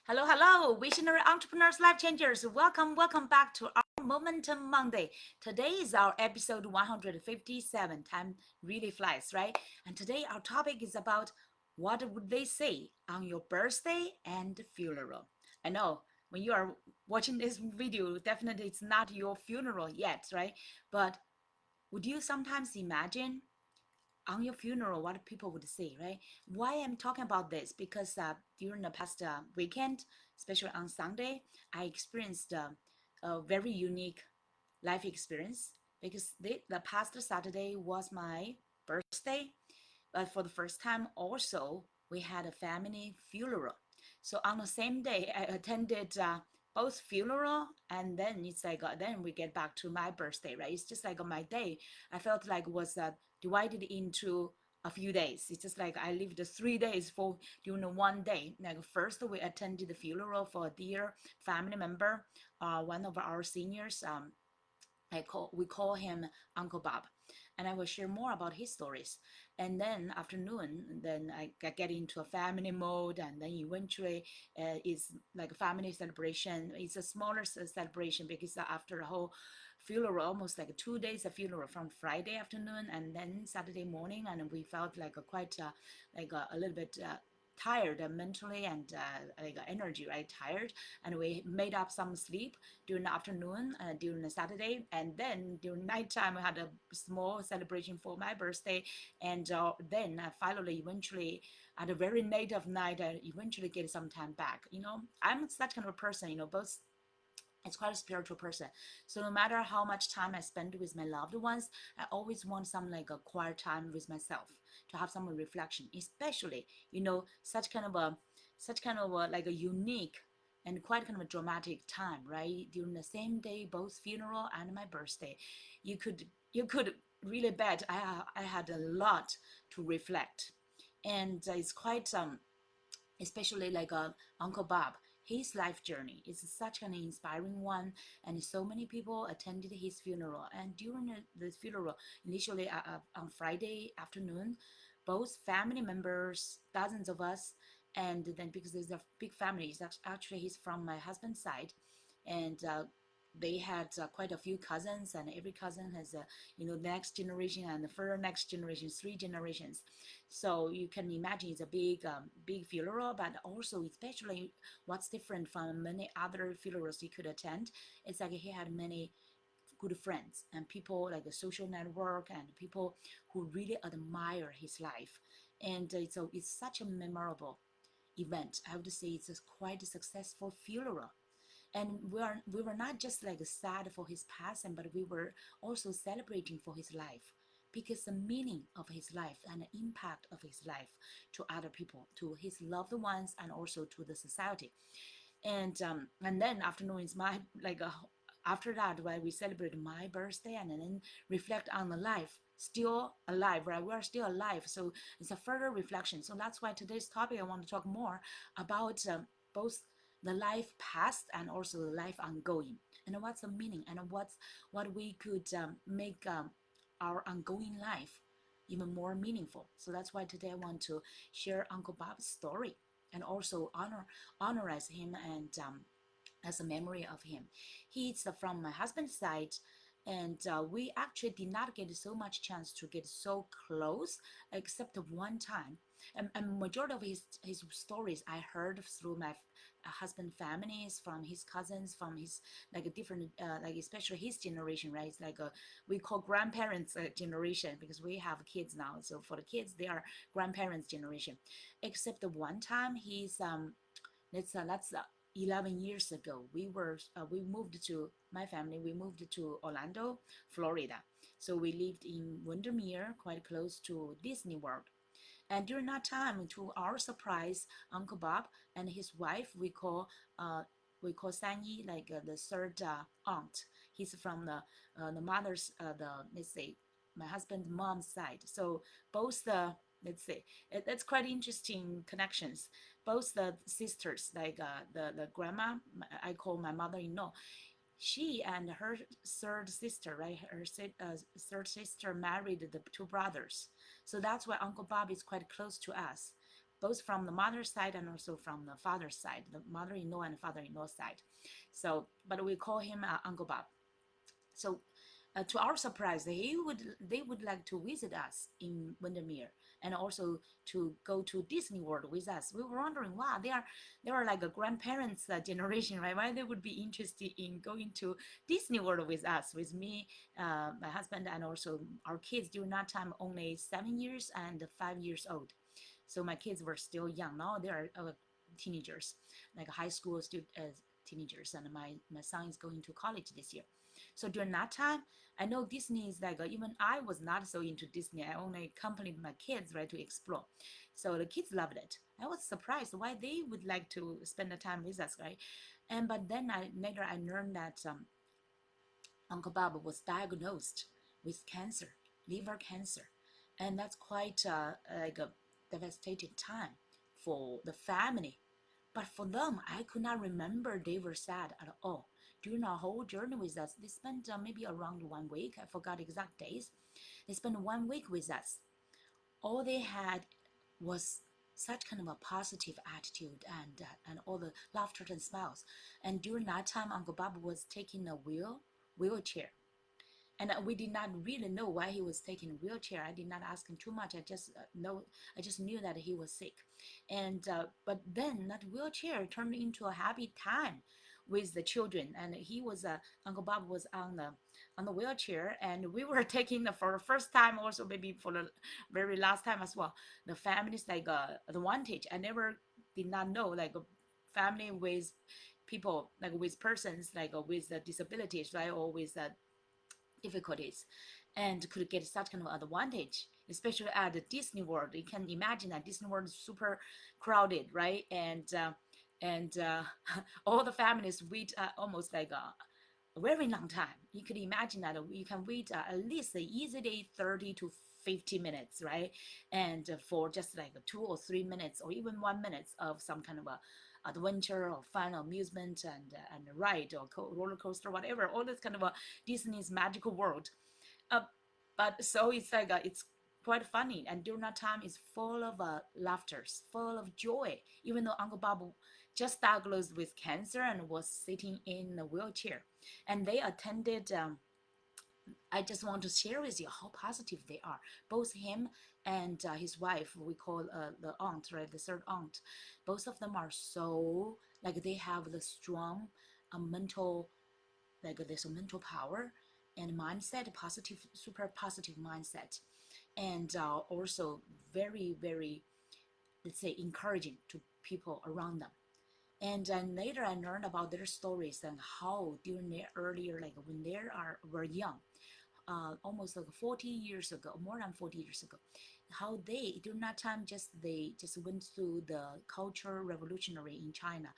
Hello, hello, visionary entrepreneurs, life changers. Welcome back to our Momentum Monday. Today is our episode 157. Time really flies, right? And today our topic is about what would they say on your birthday and funeral. I know when you are watching this video, definitely it's not your funeral yet, right? But would you sometimes imagine on your funeral what people would say, right? Why I'm talking about this? Because during the past weekend, especially on Sunday, I experienced a very unique life experience because the past Saturday was my birthday, but for the first time also we had a family funeral. So on the same day I attended both funeral, and then it's like then we get back to my birthday, right? It's just like my day I felt like was divided into a few days. It's just like I lived 3 days for during one day. Like first we attended the funeral for a dear family member, one of our seniors. We call him Uncle Bob, and I will share more about his stories. And then afternoon, then I get into a family mode, and then eventually it's like a family celebration. It's a smaller celebration because after the whole funeral, almost like 2 days of funeral from Friday afternoon and then Saturday morning, and we felt like a quite like a little bit. Tired mentally and like energy, right? Tired, and we made up some sleep during the afternoon, during the Saturday, and then during nighttime we had a small celebration for my birthday, and then finally, eventually, at the very late of night, I eventually get some time back. I'm such kind of a person. Both it's quite a spiritual person. So no matter how much time I spend with my loved ones, I always want some like a quiet time with myself to have some reflection, especially such kind of a, like a unique and quite kind of a dramatic time, right? During the same day, both funeral and my birthday, you could really bet I had a lot to reflect, and it's quite especially like Uncle Bob. His life journey is such an inspiring one, and so many people attended his funeral. And during the funeral, initially on Friday afternoon, both family members, dozens of us, and then because there's a big family, actually he's from my husband's side, and they had quite a few cousins, and every cousin has a next generation and the further next generation, 3 generations. So you can imagine it's a big funeral, but also especially what's different from many other funerals you could attend. It's like he had many good friends and people like a social network and people who really admire his life, and it's such a memorable event. I would say it's quite a successful funeral, and we were not just like sad for his passing, but we were also celebrating for his life, because the meaning of his life and the impact of his life to other people, to his loved ones, and also to the society. And then afternoon is my like after that, when we celebrate my birthday and then reflect on the life still alive, right? We are still alive, so it's a further reflection. So that's why today's topic I want to talk more about both the life past and also the life ongoing, and what's the meaning, and what we could make our ongoing life even more meaningful. So that's why today I want to share Uncle Bob's story, and also honorize him, and as a memory of him. He's from my husband's side, and we actually did not get so much chance to get so close, except one time. And majority of his stories I heard through my husband families, from his cousins, from his like a different like especially his generation, right? It's like a we call grandparents generation, because we have kids now. So for the kids, they are grandparents generation. Except the one time he's that's 11 years ago. We moved to my family. We moved to Orlando, Florida. So we lived in Windermere, quite close to Disney World. And during that time, to our surprise, Uncle Bob and his wife, we call Sanyi, like the third aunt. He's from the mother's the let's say my husband's mom's side. So both the let's say that's quite interesting connections. Both the sisters, like the grandma, I call my mother-in-law, she and her third sister, right? Her third sister married the two brothers. So that's why Uncle Bob is quite close to us. both from the mother's side and also from the father's side, the mother-in-law and father-in-law side. So, but we call him Uncle Bob. So, to our surprise, they would like to visit us in Windermere and also to go to Disney World with us. We were wondering, wow, they are like a grandparents generation, right? Why they would be interested in going to Disney World with us, with me, my husband, and also our kids during that time, only 7 years and 5 years old. So my kids were still young. Now they are teenagers, like high school teenagers, and my son is going to college this year. So during that time, I know Disney is like even I was not so into Disney. I only accompanied my kids right to explore. So the kids loved it. I was surprised why they would like to spend the time with us, right? And but then I learned that Uncle Bob was diagnosed with cancer, liver cancer, and that's quite like a devastating time for the family. But for them, I could not remember they were sad at all. During our whole journey with us, they spent maybe around 1 week. I forgot exact days. They spent 1 week with us. All they had was such kind of a positive attitude and all the laughter and smiles. And during that time, Uncle Bob was taking a wheelchair, and we did not really know why he was taking a wheelchair. I did not ask him too much. I just knew that he was sick, and but then that wheelchair turned into a happy time with the children, and he was Uncle Bob was on the wheelchair, and we were taking the for the first time, also maybe for the very last time as well. The family's like advantage. I never did not know like a family with people like with persons like with disabilities, right, or with difficulties, and could get such kind of advantage, especially at the Disney World. You can imagine that Disney World is super crowded, right? And all the families wait almost like a very long time. You could imagine that you can wait at least an easy day 30 to 50 minutes, right? And for just like 2 or 3 minutes or even 1 minute of some kind of a adventure or fun amusement and a ride or roller coaster, whatever, all this kind of a Disney's magical world. Uh, but so it's like it's quite funny, and during that time it's full of laughters, full of joy. Even though Uncle Bob just diagnosed with cancer and was sitting in a wheelchair, and they attended. I just want to share with you how positive they are. Both him and his wife, we call the aunt, right, the third aunt. Both of them are so like they have the strong mental, like there's a mental power and mindset, positive, super positive mindset, and also very, very, let's say, encouraging to people around them. And then later I learned about their stories and how during their earlier, like when they were young, almost like 40 years ago, more than 40 years ago, how they during that time they just went through the culture revolutionary in China.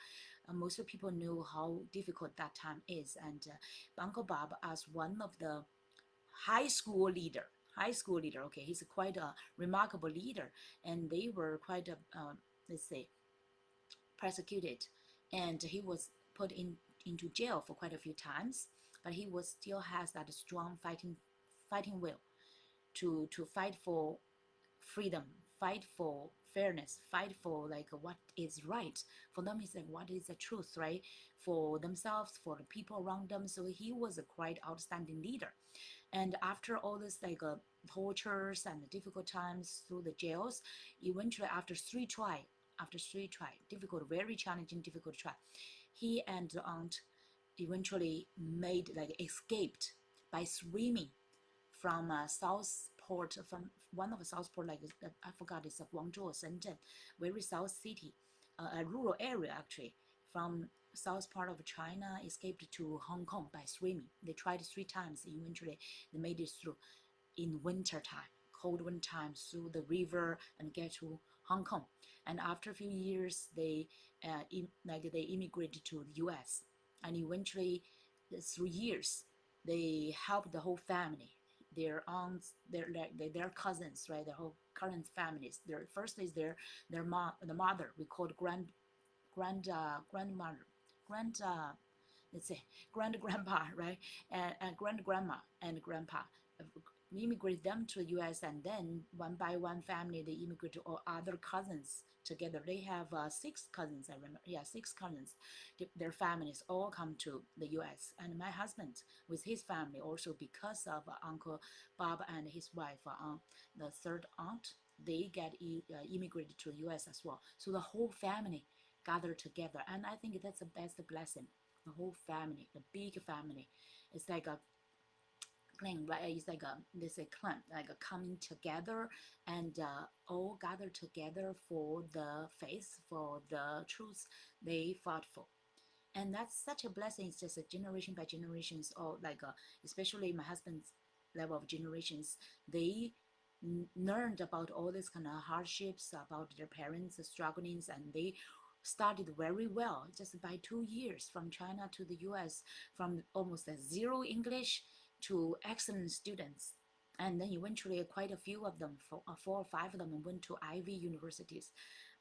Most of people knew how difficult that time is, and Uncle Bob as one of the high school leader. High school leader, okay, he's quite a remarkable leader, and they were quite a, let's say, persecuted, and he was put into jail for quite a few times, but he was still has that strong fighting will to fight for freedom, fight for fairness, fight for like what is right for them. Is like what is the truth, right, for themselves, for the people around them. So he was a quite outstanding leader. And after all this like tortures and difficult times through the jails, eventually after three try, difficult, very challenging, difficult try, he and the aunt eventually made like escaped by swimming from Southport, from one of the Southport, like I forgot, it's a Guangzhou or Shenzhen, very south city, a rural area actually, from south part of China, escaped to Hong Kong by swimming. They tried 3 times. Eventually, they made it through in winter time, cold winter time, through the river and get to Hong Kong. And after a few years, they immigrated to the U.S. And eventually, through years, they helped the whole family, their aunts, their cousins, right, their whole current families. Their first is their mom, the mother we called grandmother, grand let's say grand grandpa, right, and grand grandma and grandpa, immigrate them to the US, and then one by one family they immigrate to all other cousins together. They have six cousins, I remember. Yeah, six cousins. Their families all come to the US. And my husband with his family also, because of Uncle Bob and his wife, the third aunt, they get immigrated to the US as well. So the whole family gather together, and I think that's the best blessing. The whole family, the big family, it's like a clan, right? It's like a, this a clan, like a coming together, and all gather together for the faith, for the truth they fought for. And that's such a blessing. It's just a generation by generations, or like especially my husband's level of generations, they learned about all this kind of hardships, about their parents strugglings, and they started very well just by 2 years from China to the US, from almost a zero English to excellent students. And then eventually quite a few of them, four or five of them, went to Ivy universities.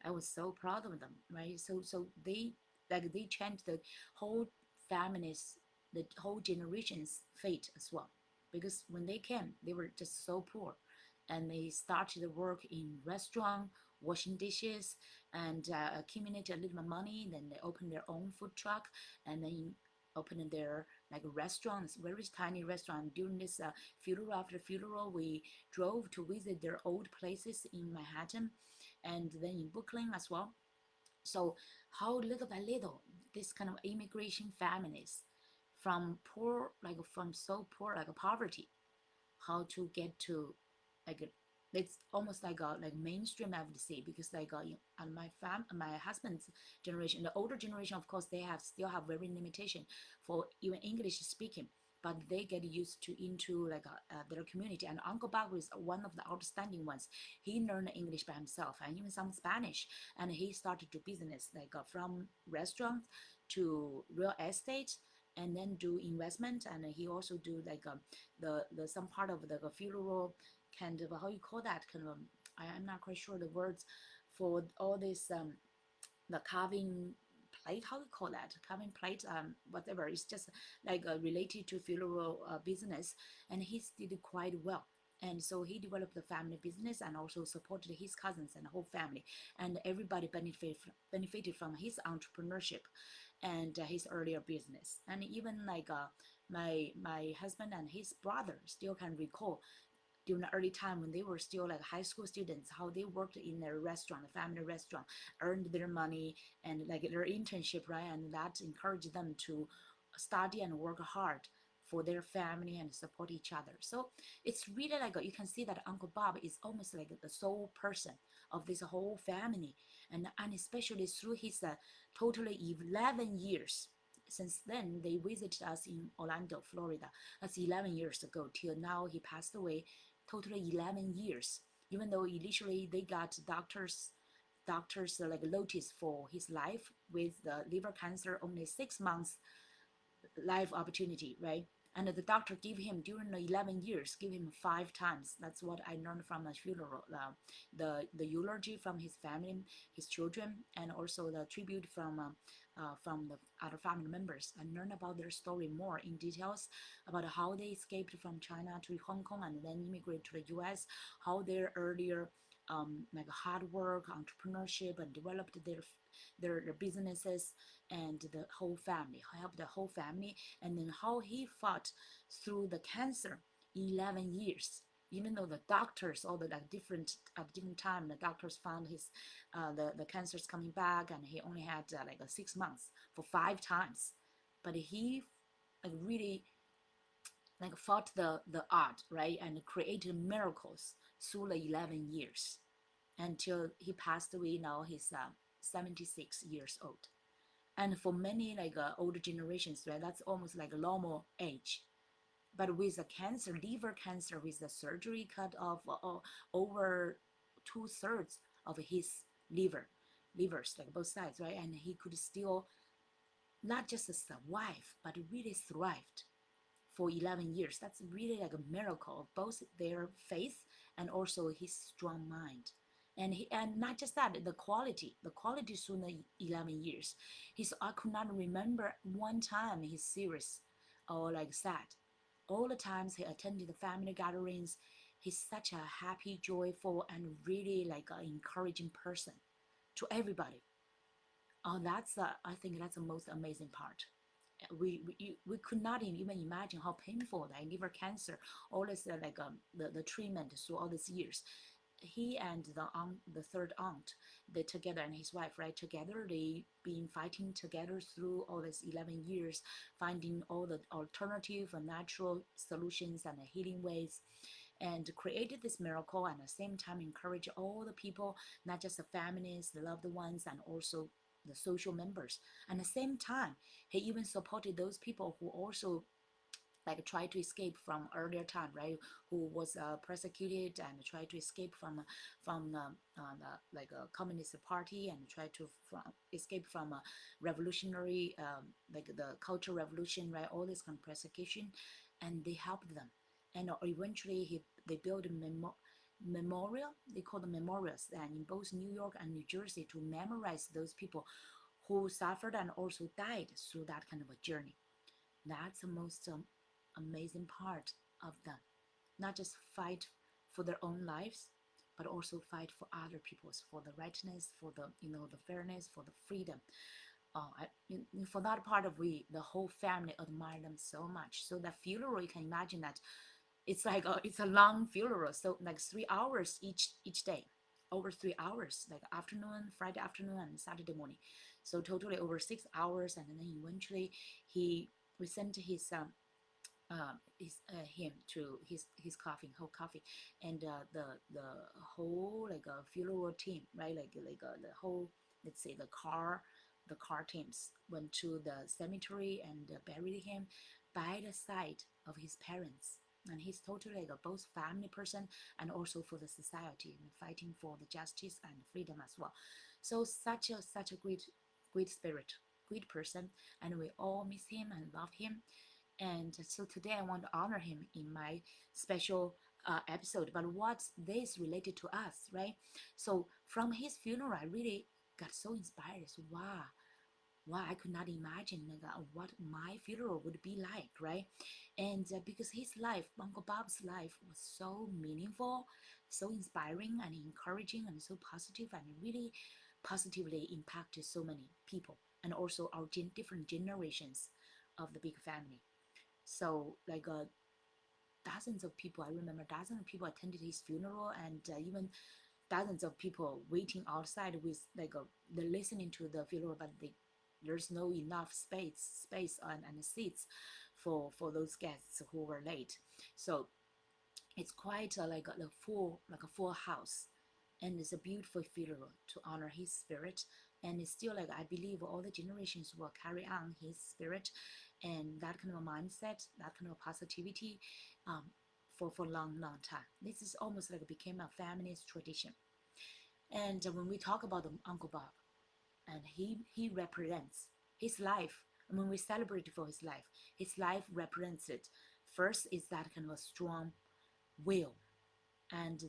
I was so proud of them, right? So they, like, they changed the whole family's, the whole generation's fate as well. Because when they came, they were just so poor, and they started to work in restaurant, washing dishes, and accumulated a little money. Then they opened their own food truck, and then opened their like restaurants, very tiny restaurant. During this funeral after funeral, we drove to visit their old places in Manhattan, and then in Brooklyn as well. So how little by little this kind of immigration families from poor, like from so poor, like poverty, how to get to like it's almost like a like mainstream, I would say, because like and my husband's generation, the older generation, of course, they have still have very limitation for even English speaking, but they get used to into like their community. And Uncle Bob is one of the outstanding ones. He learned English by himself and even some Spanish, and he started to business like from restaurants to real estate, and then do investment. And he also do like the some part of the funeral kind of, how you call that kind of, I'm not quite sure the words for all this the carving plate, how you call that, carving plate, whatever. It's just like related to funeral business, and he did quite well. And so he developed the family business and also supported his cousins and the whole family, and everybody benefited from his entrepreneurship and his earlier business. And even like my husband and his brother still can recall during the early time when they were still like high school students, how they worked in their restaurant, a family restaurant, earned their money and like their internship, right? And that encouraged them to study and work hard for their family and support each other. So it's really like you can see that Uncle Bob is almost like the sole person of this whole family, and especially through his totally 11 years. Since then, they visited us in Orlando, Florida. That's 11 years ago. Till now, he passed away. Totally 11 years. Even though initially they got doctors like notice for his life with the liver cancer, only 6 months life opportunity, right? And the doctor gave him during the 11 years, give him 5 times. That's what I learned from the funeral, the eulogy from his family, his children, and also the tribute from the other family members. I learned about their story more in details about how they escaped from China to Hong Kong and then immigrated to the U.S. How their earlier like hard work, entrepreneurship, and developed their businesses, and the whole family, helped the whole family, and then how he fought through the cancer 11 years. Even though the doctors, all the like different at different time, the doctors found his the cancer's coming back, and he only had like 6 months for 5 times, but he like really like fought the art, right, and created miracles through the 11 years until he passed away. Now he's 76 years old. And for many like older generations, right, that's almost like a normal age. But with the cancer, liver cancer, with the surgery cut off over 2/3 of his livers, like both sides, right, and he could still not just survive but really thrived for 11 years. That's really like a miracle of both their faith and also his strong mind. And not just that, the quality through the 11 years. I could not remember one time he's serious or like sad. All the times he attended the family gatherings, he's such a happy, joyful, and really like an encouraging person to everybody. Oh, I think that's the most amazing part. We could not even imagine how painful that liver cancer, all this the treatment through all these years. He and the third aunt, they together, and his wife, right, together, they been fighting together through all these 11 years, finding all the alternative and natural solutions and the healing ways, and created this miracle, and at the same time encourage all the people, not just the families, the loved ones, and also the social members. And at the same time, he even supported those people who also like try to escape from earlier time, right? Who was persecuted and tried to escape from like a communist party, and try to escape from a revolutionary like the cultural revolution, right? All this kind of persecution, and they helped them, and eventually they built a memorial. They call them memorials, and in both New York and New Jersey, to memorize those people who suffered and also died through that kind of a journey. That's the most amazing part of them. Not just fight for their own lives, but also fight for other people's, for the rightness, for the the fairness, for the freedom. For that part of the whole family admire them so much. So that funeral, you can imagine that it's a long funeral. So like 3 hours each day, over 3 hours, like afternoon, Friday afternoon, and Saturday morning. So totally over 6 hours, and then eventually he we sent him to his coffin, whole coffin, and the whole like a funeral team, right? The whole, let's say, the car teams went to the cemetery and buried him by the side of his parents. And he's totally like a both family person and also for the society, and fighting for the justice and freedom as well. So such a great spirit, great person, and we all miss him and love him. And so today I want to honor him in my special episode. But what's this related to us, right? So from his funeral, I really got so inspired. So wow, I could not imagine like, what my funeral would be like, right? And because his life, Uncle Bob's life, was so meaningful, so inspiring and encouraging, and so positive, and really positively impacted so many people, and also our different generations of the big family. So like dozens of people, I remember dozens of people attended his funeral, and even dozens of people waiting outside with like they're listening to the funeral, but there's no enough space and seats for those guests who were late. So it's quite like a full house, and it's a beautiful funeral to honor his spirit. And it's still like I believe all the generations will carry on his spirit and that kind of a mindset, that kind of positivity, um, for long time. This is almost like it became a family's tradition. And when we talk about Uncle Bob, and he represents his life. And when we celebrate for his life represents it. First is that kind of a strong will, and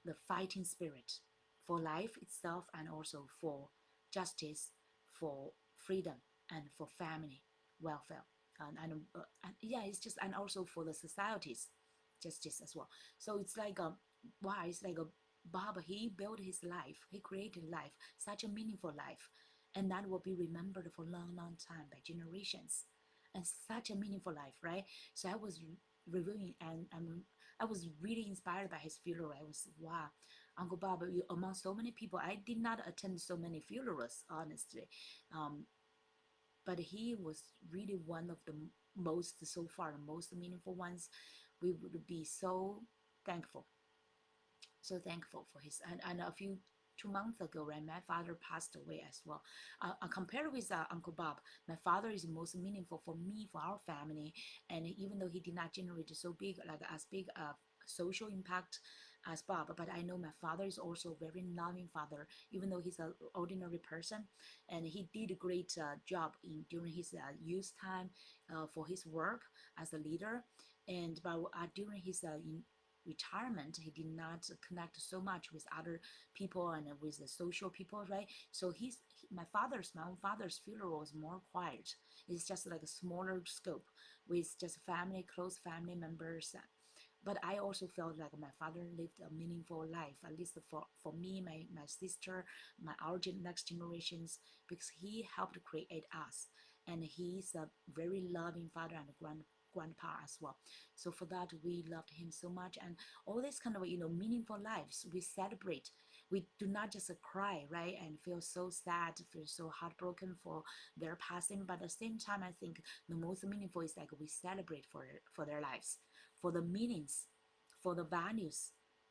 the fighting spirit for life itself, and also for justice, for freedom, and for family welfare, and yeah, it's just, and also for the society's justice as well. So it's like a wow, it's like a Bob. He built his life, he created life, such a meaningful life, and that will be remembered for a long time by generations, and such a meaningful life, right? So I was reviewing, and I was really inspired by his funeral. I was wow, Uncle Bob, among so many people. I did not attend so many funerals, honestly, um, but he was really one of the most, so far, the most meaningful ones. We would be so thankful for his, and a few 2 months ago, right, my father passed away as well. Compared with Uncle Bob, my father is most meaningful for me, for our family. And even though he did not generate so big, like as big a social impact as Bob, but I know my father is also a very loving father, even though he's an ordinary person. And he did a great job during his youth time for his work as a leader. And but during his retirement, he did not connect so much with other people and with the social people, right? So my own father's funeral was more quiet. It's just like a smaller scope with just family, close family members. But I also felt like my father lived a meaningful life, at least for me, my sister, our next generations, because he helped create us. And he's a very loving father and grandpa as well. So for that, we loved him so much. And all this kind of, meaningful lives we celebrate. We do not just cry, right, and feel so sad, feel so heartbroken for their passing. But at the same time, I think the most meaningful is like we celebrate for their lives, for the meanings, for the values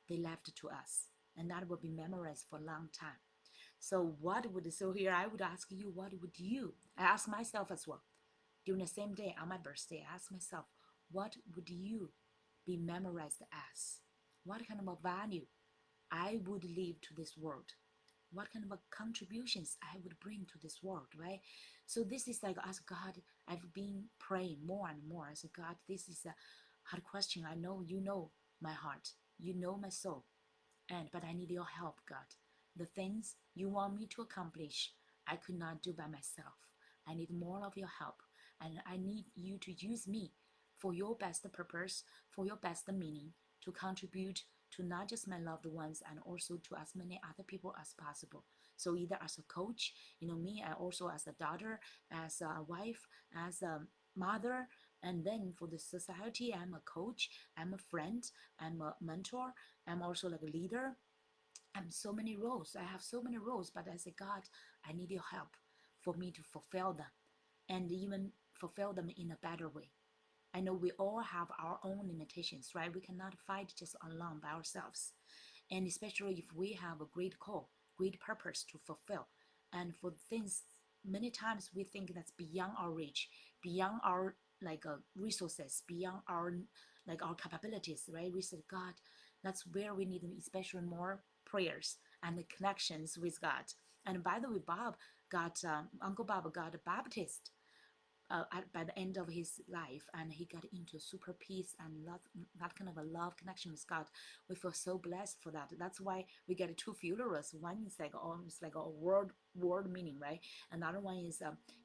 they left to us, and that will be memorized for a long time. So here I would ask you, what would you? I ask myself as well. During the same day on my birthday, I ask myself, what would you be memorized as? What kind of a value I would leave to this world? What kind of a contributions I would bring to this world, right? So this is like, as God, I've been praying more and more. I said, God, this is a hard question. I know you know my heart, you know my soul, but I need your help, God. The things you want me to accomplish, I could not do by myself. I need more of your help, and I need you to use me for your best purpose, for your best meaning, to contribute to not just my loved ones and also to as many other people as possible. So either as a coach, me, I also as a daughter, as a wife, as a mother, and then for the society, I'm a coach, I'm a friend, I'm a mentor, I'm also like a leader. I'm so many roles. I have so many roles, but I say, God, I need your help for me to fulfill them and even fulfill them in a better way. I know we all have our own limitations, right? We cannot fight just alone by ourselves. And especially if we have a great call, great purpose to fulfill. And for things, many times we think that's beyond our reach, beyond our resources, beyond our capabilities, right? We said, God, that's where we need especially more prayers and the connections with God. And by the way, Uncle Bob got a Baptist by the end of his life, and he got into super peace and love, that kind of a love connection with God. We feel so blessed for that. That's why we get two funerals. One is like almost like a world meaning, right? Another one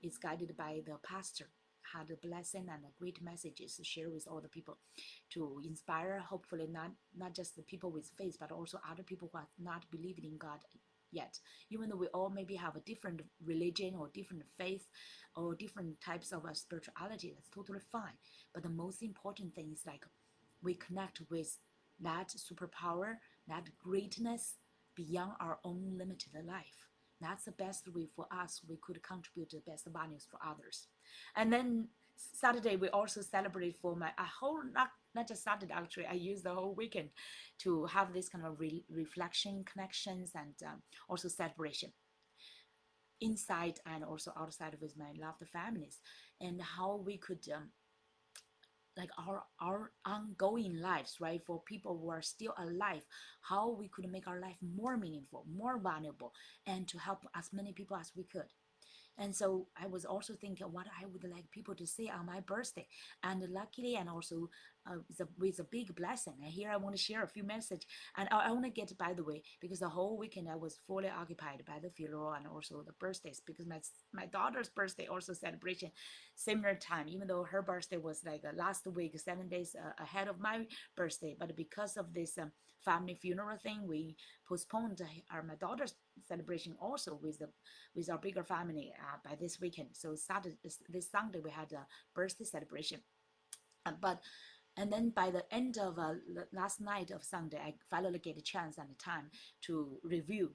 is guided by the pastor, had a blessing and a great messages to share with all the people, to inspire hopefully not just the people with faith, but also other people who are not believing in God yet. Even though we all maybe have a different religion or different faith or different types of spirituality, that's totally fine. But the most important thing is like we connect with that superpower, that greatness beyond our own limited life. That's the best way for us. We could contribute the best values for others. And then Saturday we also celebrate for my a whole not just Saturday actually. I use the whole weekend to have this kind of reflection, connections, and also celebration inside and also outside with my loved families, and how we could like our ongoing lives, right, for people who are still alive, how we could make our life more meaningful, more valuable, and to help as many people as we could. And so I was also thinking what I would like people to say on my birthday. And luckily, and also with a big blessing. And here I want to share a few messages. And I want to get, by the way, because the whole weekend I was fully occupied by the funeral and also the birthdays, because my daughter's birthday also celebration, similar time, even though her birthday was like last week, 7 days ahead of my birthday. But because of this family funeral thing, we postponed my daughter's celebration also with our bigger family by this weekend. So Saturday, this Sunday, we had a birthday celebration. But and then by the end of last night of Sunday, I finally get a chance and a time to review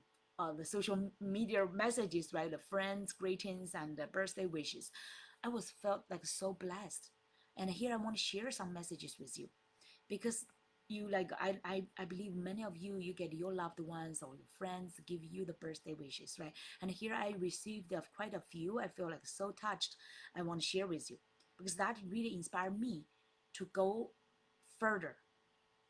the social media messages, right? The friends, greetings, and the birthday wishes. I was felt like so blessed. And here I want to share some messages with you, because you like I believe many of you get your loved ones or your friends give you the birthday wishes, right? And here I received quite a few. I feel like so touched. I want to share with you because that really inspired me to go further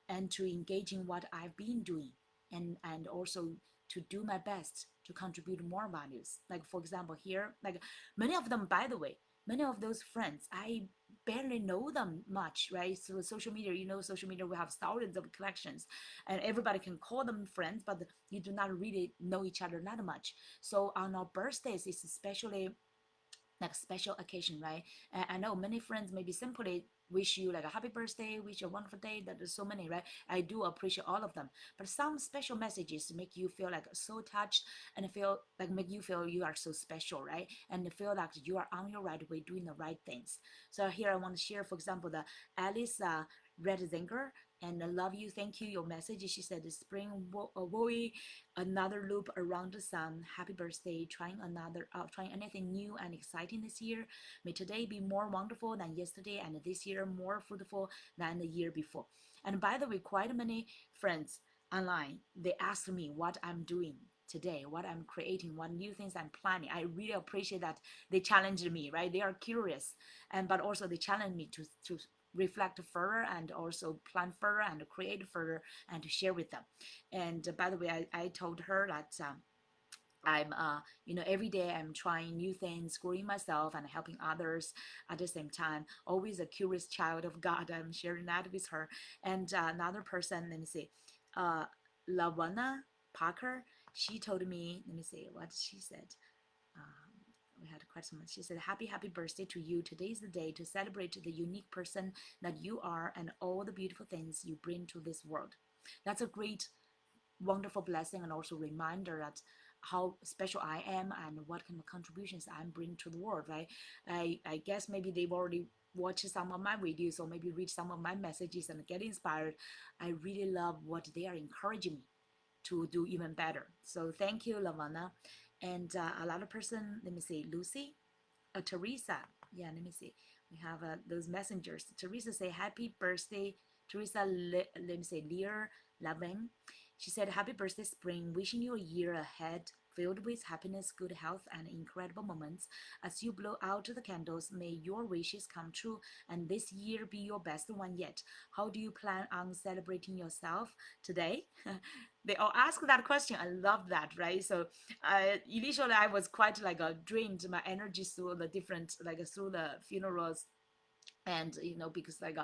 and to engage in what I've been doing, and also to do my best to contribute more values. Like for example, here, like many of them, by the way, many of those friends, I barely know them much, right? Through social media, social media, we have thousands of collections, and everybody can call them friends, but you do not really know each other that much. So on our birthdays, it's especially like a special occasion, right? And I know many friends maybe simply wish you like a happy birthday, wish you a wonderful day. That there's so many, right? I do appreciate all of them, but some special messages make you feel like so touched and feel like make you feel you are so special, right? And feel like you are on your right way, doing the right things. So here I want to share, for example, the Alice Red Zinger and I love you, thank you. Your message. She said, "Spring Wowie, another loop around the sun. Happy birthday! Trying anything new and exciting this year. May today be more wonderful than yesterday, and this year more fruitful than the year before." And by the way, quite many friends online they ask me what I'm doing today, what I'm creating, what new things I'm planning. I really appreciate that they challenged me, right? They are curious, and but also they challenge me to reflect further and also plan further and create further and to share with them. And by the way, I told her that I'm, every day I'm trying new things, growing myself and helping others at the same time. Always a curious child of God. I'm sharing that with her. And another person, let me see, uh, Lavana Parker, she told me, let me see what she said. We had quite some. She said, happy birthday to you. Today is the day to celebrate the unique person that you are and all the beautiful things you bring to this world. That's a great wonderful blessing and also reminder that how special I am and what kind of contributions I'm bringing to the world, right? I guess maybe they've already watched some of my videos or maybe read some of my messages and get inspired. I really love what they are encouraging me to do even better. So thank you, Lavana. And a lot of person, let me see, Lucy, Teresa. Yeah, let me see. We have those messengers. Teresa say happy birthday. Teresa, let me say, Lear Lavin. She said, happy birthday, Spring. Wishing you a year ahead filled with happiness, good health, and incredible moments. As you blow out the candles, may your wishes come true and this year be your best one yet. How do you plan on celebrating yourself today? They all ask that question. I love that, right? So initially I was quite like drained my energy through the different like through the funerals and because like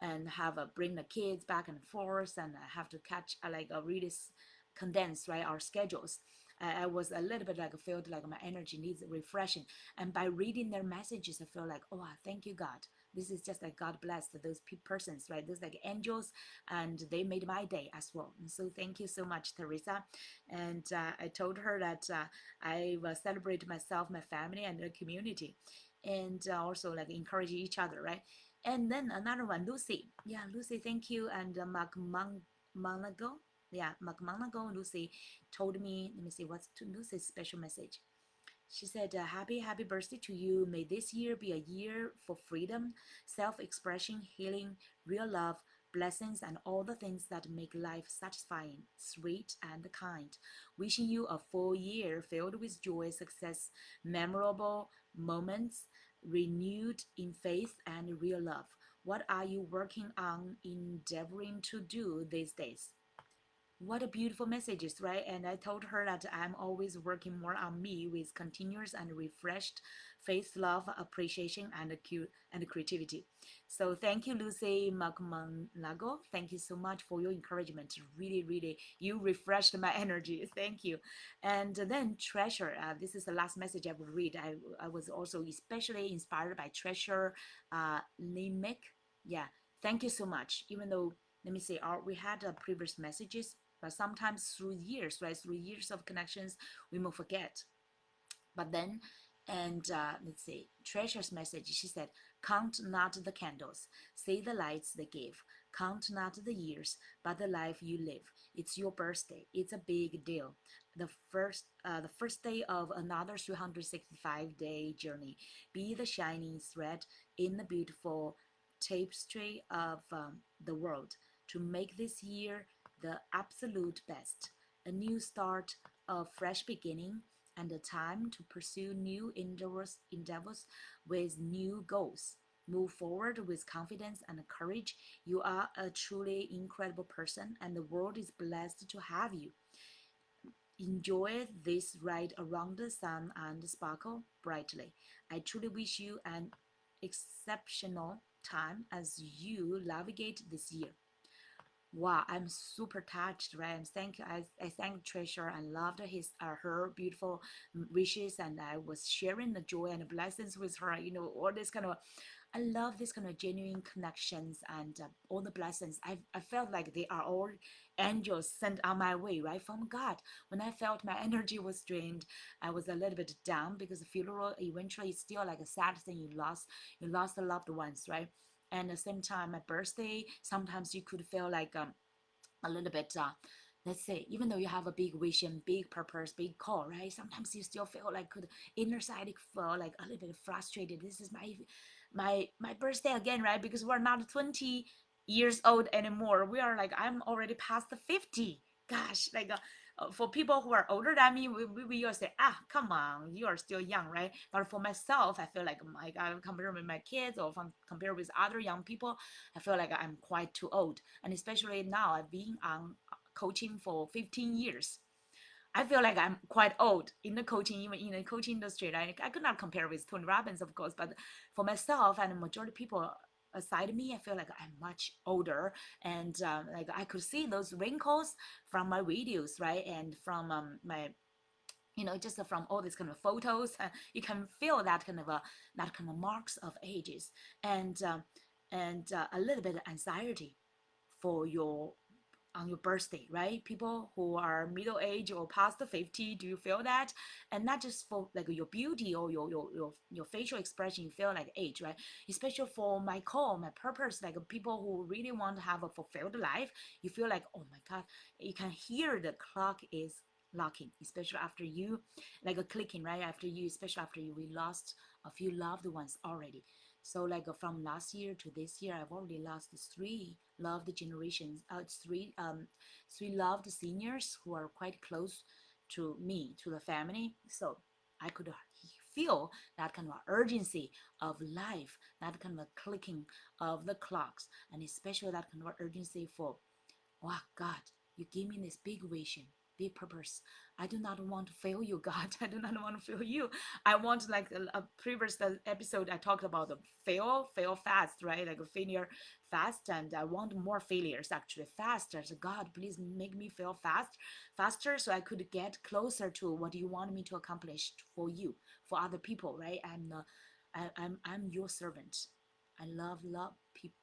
and have bring the kids back and forth and I have to catch like a really condense right our schedules. I was a little bit like felt like my energy needs refreshing, and by reading their messages I feel like, oh, thank you God, this is just like God blessed those persons, right? Those like angels, and they made my day as well. And so thank you so much, Teresa. And I told her that I will celebrate myself, my family, and the community, and also like encourage each other, right? And then another one, Lucy. Yeah, Lucy, thank you. And Monago. Yeah, Monago. Lucy told me, let me see, what's to Lucy's special message. She said, happy birthday to you. May this year be a year for freedom, self-expression, healing, real love, blessings, and all the things that make life satisfying, sweet, and kind. Wishing you a full year filled with joy, success, memorable moments, renewed in faith and real love. What are you working on, endeavoring to do these days? What a beautiful messages, right? And I told her that I'm always working more on me with continuous and refreshed faith, love, appreciation, and creativity. So thank you, Lucy Magmanago. Thank you so much for your encouragement. Really, really, you refreshed my energy. Thank you. And then Treasure. This is the last message I will read. I was also especially inspired by Treasure Limek. Yeah, thank you so much. Even though, let me say, we had previous messages, but sometimes through years, right, through years of connections, we will forget. But then, and let's see, Treasure's message, she said, count not the candles, see the lights they give. Count not the years, but the life you live. It's your birthday. It's a big deal. The first day of another 365-day journey. Be the shining thread in the beautiful tapestry of the world to make this year the absolute best. A new start, a fresh beginning, and a time to pursue new endeavors with new goals. Move forward with confidence and courage. You are a truly incredible person, and the world is blessed to have you. Enjoy this ride around the sun and sparkle brightly. I truly wish you an exceptional time as you navigate this year. Wow, I'm super touched, right? I thank Treasure and loved her beautiful wishes, and I was sharing the joy and the blessings with her. All this kind of, I love this kind of genuine connections and all the blessings. I felt like they are all angels sent on my way, right, from God. When I felt my energy was drained, I was a little bit down because the funeral eventually is still like a sad thing. You lost the loved ones, right? And at the same time, my birthday, sometimes you could feel like a little bit let's say, even though you have a big vision, big purpose, big call, right, sometimes you still feel like could inner side feel like a little bit frustrated. This is my birthday again, right? Because we're not 20 years old anymore. We are like, I'm already past the 50. Gosh, like for people who are older than me, we all say, come on, you are still young, right? But for myself, I feel like, my God, compared with my kids or compared with other young people, I feel like I'm quite too old. And especially now, I've been on coaching for 15 years. I feel like I'm quite old in the coaching, even in the coaching industry. Right? I could not compare with Tony Robbins, of course, but for myself and the majority of people aside me, I feel like I'm much older, and like I could see those wrinkles from my videos, right, and from my just from all these kind of photos, you can feel that kind of marks of ages, and a little bit of anxiety for your on your birthday, right? People who are middle age or past the 50, do you feel that? And not just for like your beauty or your facial expression, you feel like age, right? Especially for my call, my purpose, like people who really want to have a fulfilled life, you feel like, oh my God, you can hear the clock is locking, especially after you, like a clicking, right? After you, especially after you, we lost a few loved ones already. So like from last year to this year, I've already lost three loved generations. Three loved seniors who are quite close to me, to the family. So I could feel that kind of urgency of life, that kind of clicking of the clocks, and especially that kind of urgency for, wow, God, you give me this big vision, big purpose. I do not want to fail you, God. I do not want to fail you. I want, like a previous episode, I talked about the fail fast, right? Like a failure fast, and I want more failures actually faster. So God, please make me fail faster, so I could get closer to what you want me to accomplish for you, for other people, right? I'm your servant. I love people,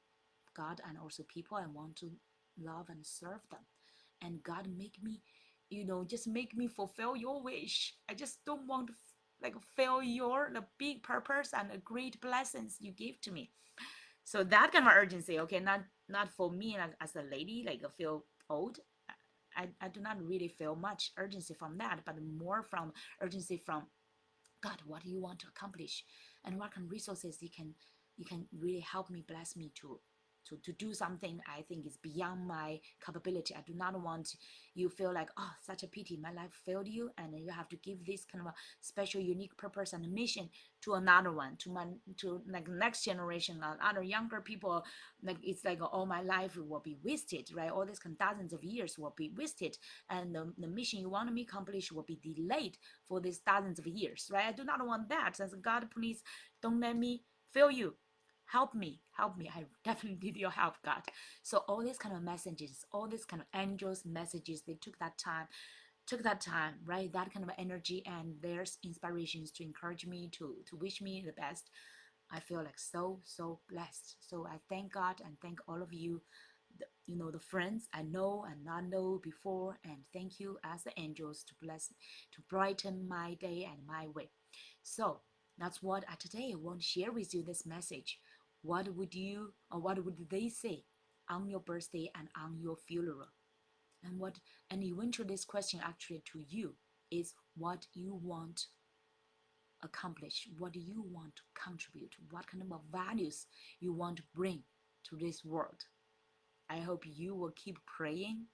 God, and also people. I want to love and serve them. And God, make me, just make me fulfill your wish. I just don't want to like fail the big purpose and the great blessings you give to me. So that kind of urgency, okay, not for me, like, as a lady, like I feel old. I do not really feel much urgency from that, but more from urgency from, God, what do you want to accomplish, and what kind of resources you can really help me, bless me to do something I think is beyond my capability. I do not want you feel like, oh, such a pity, my life failed you, and you have to give this kind of a special, unique purpose and mission to another one, to like next generation, other younger people. Like it's like all my life will be wasted, right? All these kind of dozens of years will be wasted, and the mission you want me to accomplish will be delayed for these thousands of years, right? I do not want that. So God, please don't let me fail you. Help me. I definitely need your help, God. So all these kind of messages, all these kind of angels messages, they took that time, right? That kind of energy and their inspirations to encourage me, to wish me the best. I feel like so blessed. So I thank God and thank all of you, the friends I know and not know before, and thank you as the angels to bless, to brighten my day and my way. So that's what I today I want to share with you this message. What would you, or what would they say on your birthday and on your funeral? And eventually this question actually to you is, what you want accomplish, what do you want to contribute, what kind of values you want to bring to this world. I hope you will keep praying,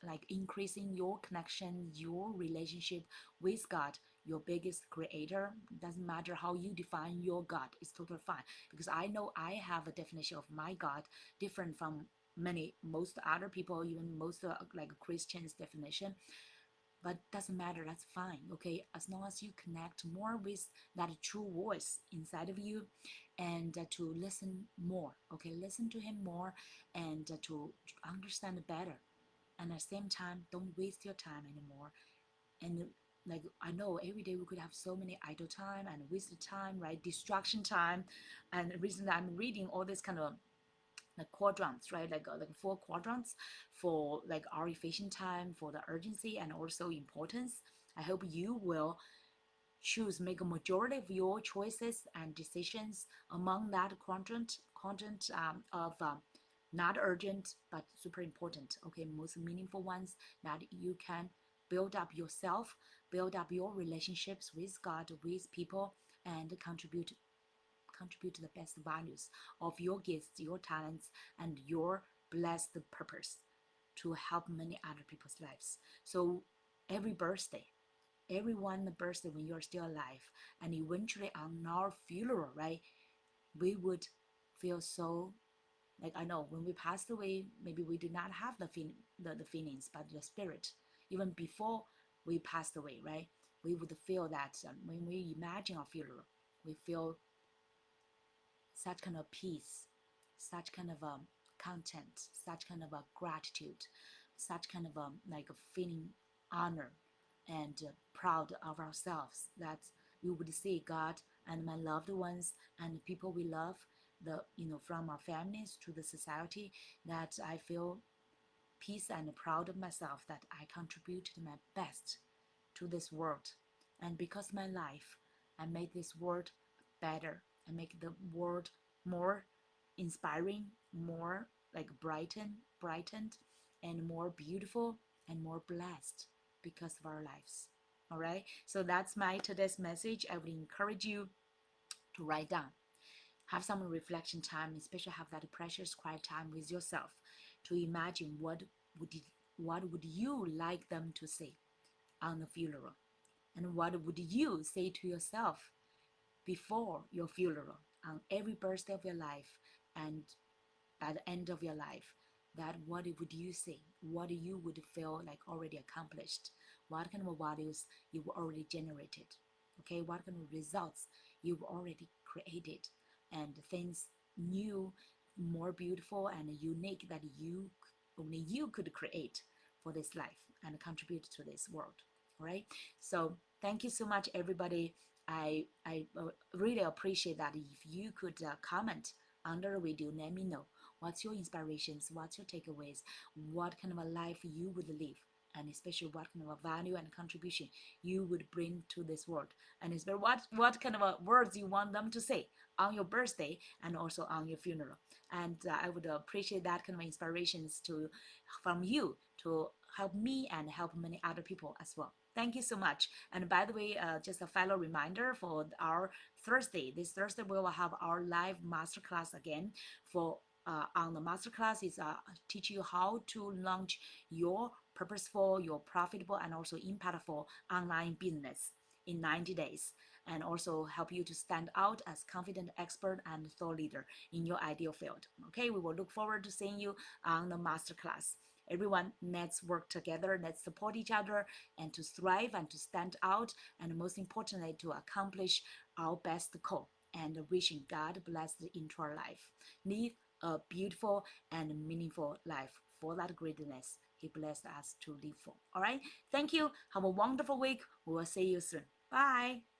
like increasing your connection, your relationship with God, your biggest creator. Doesn't matter how you define your God, it's totally fine. Because I know I have a definition of my God different from most other people, even most like Christians definition. but doesn't matter, that's fine. Okay, as long as you connect more with that true voice inside of you, and to listen more. Okay, listen to him more, and to understand better, and at the same time, don't waste your time anymore. And like, I know every day we could have so many idle time and wasted time, right? Distraction time. And recently I'm reading all this kind of like quadrants, right? Like four quadrants for like our efficient time, for the urgency and also importance. I hope you will make a majority of your choices and decisions among that quadrant of not urgent but super important, okay, most meaningful ones, that you can build up yourself, build up your relationships with God, with people, and contribute to the best values of your gifts, your talents, and your blessed purpose to help many other people's lives. So every birthday, everyone birthday when you're still alive, and eventually on our funeral, right, we would feel so, like, I know when we passed away, maybe we did not have the feelings, but the spirit, even before we passed away, right, we would feel that when we imagine our funeral, we feel such kind of peace, such kind of content, such kind of a gratitude, such kind of like a feeling honor and proud of ourselves, that we would see God and my loved ones and the people we love, the from our families to the society, that I feel peace and proud of myself, that I contributed my best to this world. And because my life, I made this world better. I make the world more inspiring, more like brightened, and more beautiful and more blessed because of our lives. All right. So that's my today's message. I would encourage you to write down, have some reflection time, especially have that precious quiet time with yourself, to imagine would it, what would you like them to say on the funeral, and what would you say to yourself before your funeral, on every birthday of your life, and at the end of your life, that what would you say, what you would feel like already accomplished, what kind of values you've already generated, okay, what kind of results you've already created, and things new, more beautiful and unique that only you could create for this life and contribute to this world. All right, so thank you so much, everybody. I really appreciate that if you could comment under the video, let me know what's your inspirations, what's your takeaways, what kind of a life you would live, and especially what kind of a value and contribution you would bring to this world, and especially what kind of a words you want them to say on your birthday and also on your funeral. And I would appreciate that kind of inspirations to from you to help me and help many other people as well. Thank you so much. And by the way, just a final reminder for our Thursday. This Thursday we will have our live masterclass again. For on the masterclass is teach you how to launch your purposeful, your profitable, and also impactful online business in 90 days, and also help you to stand out as confident expert and thought leader in your ideal field. Okay, we will look forward to seeing you on the masterclass. Everyone, let's work together, let's support each other, and to thrive and to stand out, and most importantly, to accomplish our best goal. And wishing God bless into our life. Live a beautiful and meaningful life for that greatness He blessed us to live for. All right. Thank you. Have a wonderful week. We will see you soon. Bye.